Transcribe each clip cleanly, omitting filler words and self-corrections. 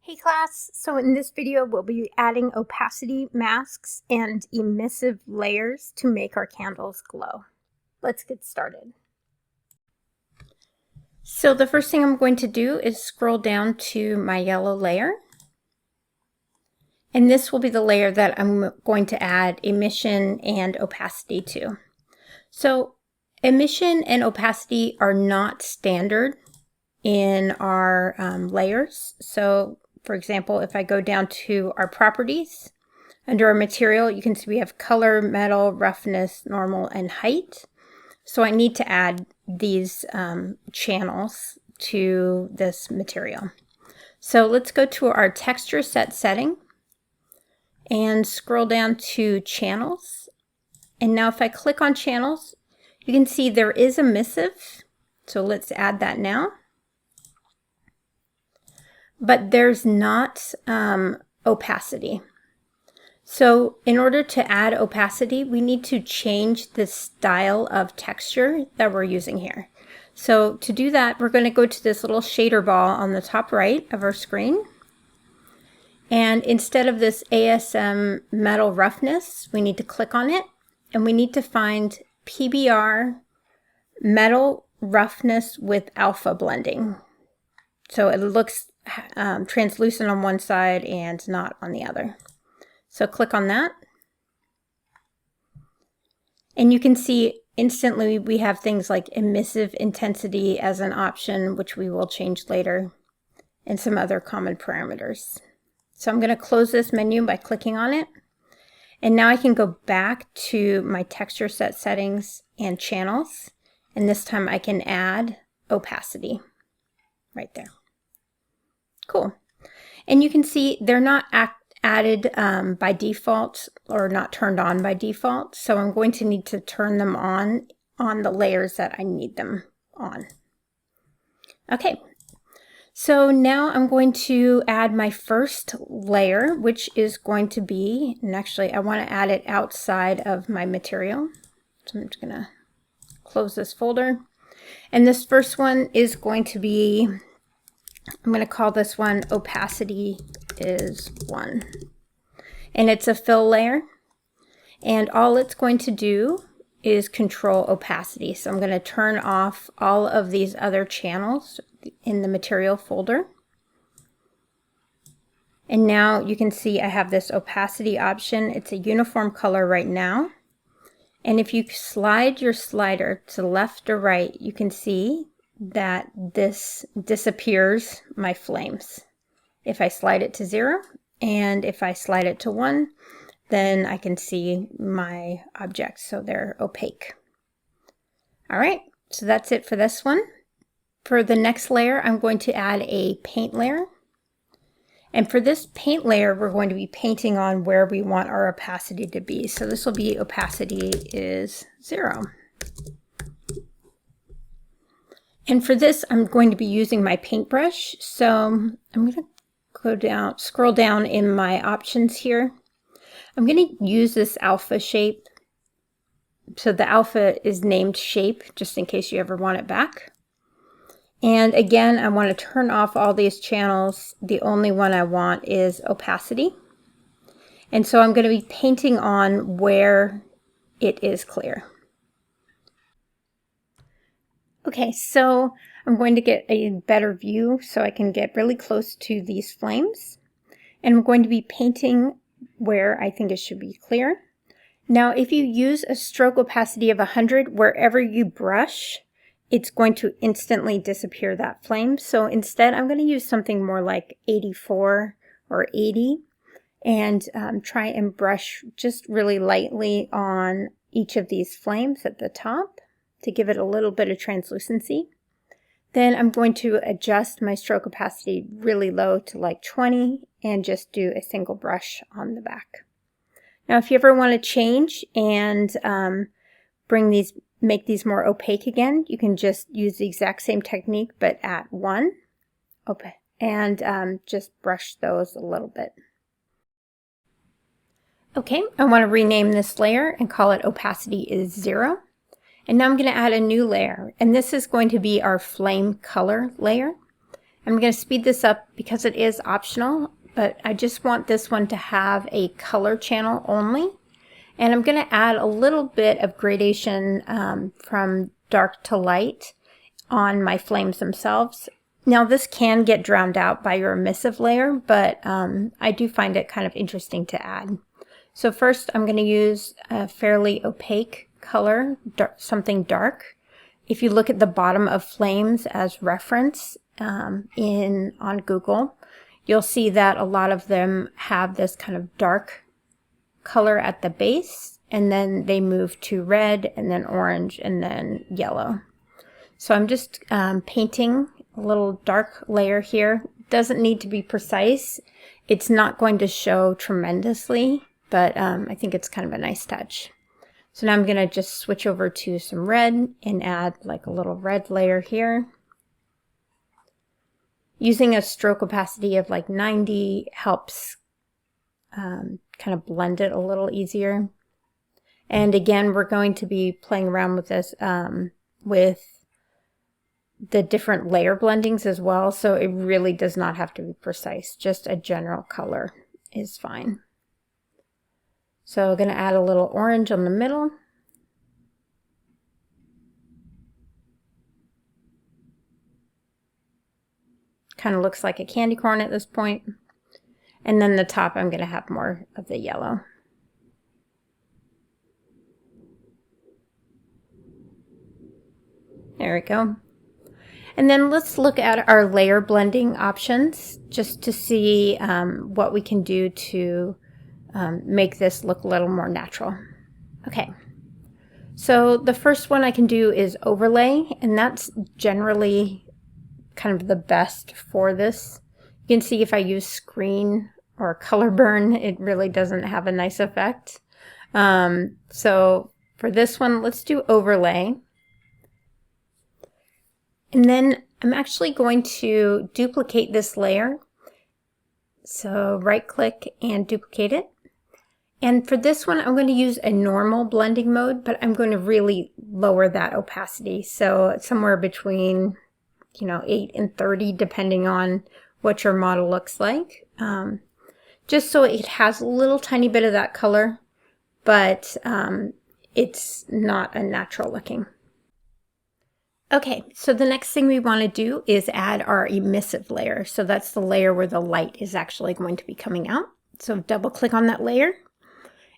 Hey class, so in this video we'll be adding opacity masks and emissive layers to make our candles glow. Let's get started. So the first thing I'm going to do is scroll down to my yellow layer. And this will be the layer that I'm going to add emission and opacity to. So emission and opacity are not standard in our layers. So for example, if I go down to our properties, under our material, you can see we have color, metal, roughness, normal, and height. So I need to add these channels to this material. So let's go to our texture set setting and scroll down to channels. And now if I click on channels, you can see there is emissive. So let's add that now. But there's not opacity. So in order to add opacity, we need to change the style of texture that we're using here. So to do that, we're going to go to this little shader ball on the top right of our screen. And instead of this ASM metal roughness, we need to click on it. And we need to find PBR metal roughness with alpha blending. So it looks translucent on one side and not on the other. So click on that. And you can see instantly we have things like emissive intensity as an option, which we will change later, and some other common parameters. So I'm going to close this menu by clicking on it. And now I can go back to my texture set settings and channels. And this time I can add opacity right there. Cool. And you can see they're not added by default or not turned on by default. So I'm going to need to turn them on the layers that I need them on. Okay. So now I'm going to add my first layer, which is going to be, and actually I want to add it outside of my material. So I'm just going to close this folder. And this first one is going to be, I'm going to call this one opacity is 1. And it's a fill layer. And all it's going to do is control opacity. So I'm going to turn off all of these other channels in the material folder. And now you can see I have this opacity option. It's a uniform color right now. And if you slide your slider to left or right, you can see that this disappears my flames. If I slide it to 0 and if I slide it to 1, then I can see my objects, so they're opaque. All right, so that's it for this one. For the next layer, I'm going to add a paint layer. And for this paint layer, we're going to be painting on where we want our opacity to be. So this will be opacity is 0. And for this, I'm going to be using my paintbrush. So I'm going to go down, scroll down in my options here. I'm going to use this alpha shape. So the alpha is named shape, just in case you ever want it back. And again, I want to turn off all these channels. The only one I want is opacity. And so I'm going to be painting on where it is clear. Okay, so I'm going to get a better view so I can get really close to these flames. And I'm going to be painting where I think it should be clear. Now, if you use a stroke opacity of 100, wherever you brush, it's going to instantly disappear that flame. So instead, I'm going to use something more like 84 or 80 and try and brush just really lightly on each of these flames at the top to give it a little bit of translucency. Then I'm going to adjust my stroke opacity really low to like 20 and just do a single brush on the back. Now, if you ever want to change and make these more opaque again, you can just use the exact same technique, but at 1, and just brush those a little bit. Okay, I want to rename this layer and call it opacity is 0. And now I'm going to add a new layer, and this is going to be our flame color layer. I'm going to speed this up because it is optional, but I just want this one to have a color channel only. And I'm going to add a little bit of gradation from dark to light on my flames themselves. Now this can get drowned out by your emissive layer, but I do find it kind of interesting to add. So first I'm going to use a fairly opaque color, something dark. If you look at the bottom of flames as reference on Google, you'll see that a lot of them have this kind of dark color at the base, and then they move to red and then orange and then yellow. So I'm just painting a little dark layer here. It doesn't need to be precise. It's not going to show tremendously, but I think it's kind of a nice touch. So now I'm going to just switch over to some red and add like a little red layer here. Using a stroke opacity of like 90 helps kind of blend it a little easier. And again, we're going to be playing around with this with the different layer blendings as well, so it really does not have to be precise. Just a general color is fine. So I'm going to add a little orange on the middle. Kind of looks like a candy corn at this point. And then the top, I'm going to have more of the yellow. There we go. And then let's look at our layer blending options just to see what we can do to make this look a little more natural. Okay, so the first one I can do is overlay, and that's generally kind of the best for this. You can see if I use screen or color burn, it really doesn't have a nice effect. So for this one, let's do overlay. And then I'm actually going to duplicate this layer. So right click and duplicate it. And for this one, I'm going to use a normal blending mode, but I'm going to really lower that opacity. So somewhere between, 8 and 30, depending on what your model looks like. Just so it has a little tiny bit of that color, but it's not a natural looking. Okay, so the next thing we want to do is add our emissive layer. So that's the layer where the light is actually going to be coming out. So double click on that layer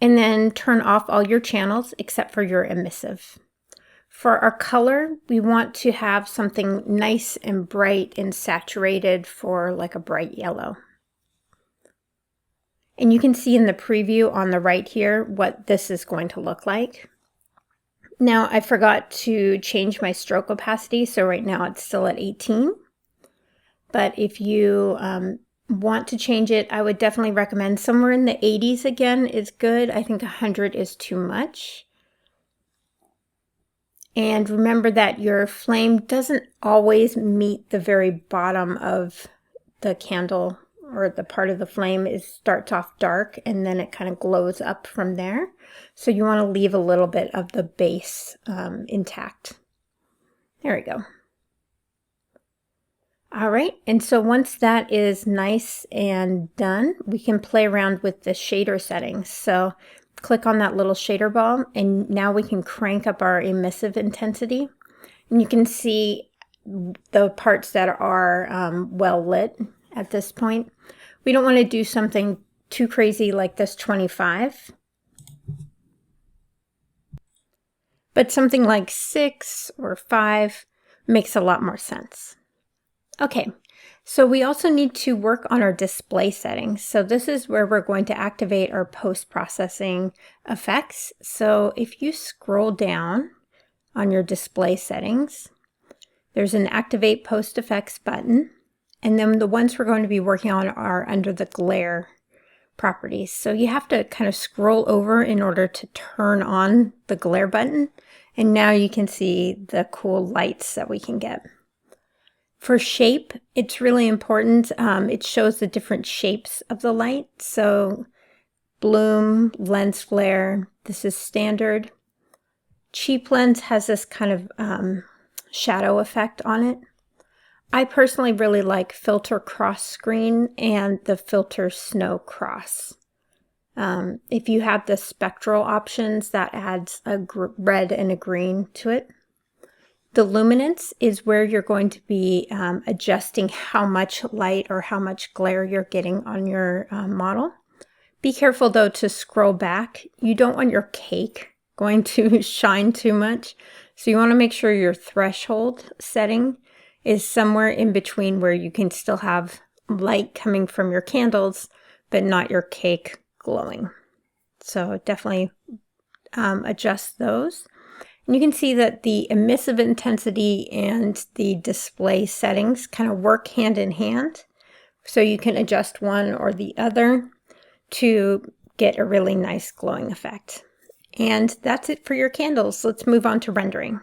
and then turn off all your channels except for your emissive. For our color, we want to have something nice and bright and saturated for like a bright yellow. And you can see in the preview on the right here what this is going to look like. Now I forgot to change my stroke opacity, so right now it's still at 18. But if you want to change it, I would definitely recommend somewhere in the 80s again is good. I think 100 is too much. And remember that your flame doesn't always meet the very bottom of the candle, or the part of the flame starts off dark and then it kind of glows up from there. So you want to leave a little bit of the base intact. There we go. All right, and so once that is nice and done, we can play around with the shader settings. So click on that little shader ball, and now we can crank up our emissive intensity. And you can see the parts that are well lit at this point. We don't want to do something too crazy like this 25. But something like 6 or 5 makes a lot more sense. Okay, so we also need to work on our display settings. So this is where we're going to activate our post-processing effects. So if you scroll down on your display settings, there's an activate post effects button. And then the ones we're going to be working on are under the glare properties. So you have to kind of scroll over in order to turn on the glare button. And now you can see the cool lights that we can get. For shape, it's really important. It shows the different shapes of the light. So bloom, lens flare, this is standard. Cheap lens has this kind of shadow effect on it. I personally really like filter cross screen and the filter snow cross. If you have the spectral options, that adds a red and a green to it. The luminance is where you're going to be adjusting how much light or how much glare you're getting on your model. Be careful though to scroll back. You don't want your cake going to shine too much. So you want to make sure your threshold setting is somewhere in between where you can still have light coming from your candles, but not your cake glowing. So definitely adjust those. And you can see that the emissive intensity and the display settings kind of work hand in hand. So you can adjust one or the other to get a really nice glowing effect. And that's it for your candles. Let's move on to rendering.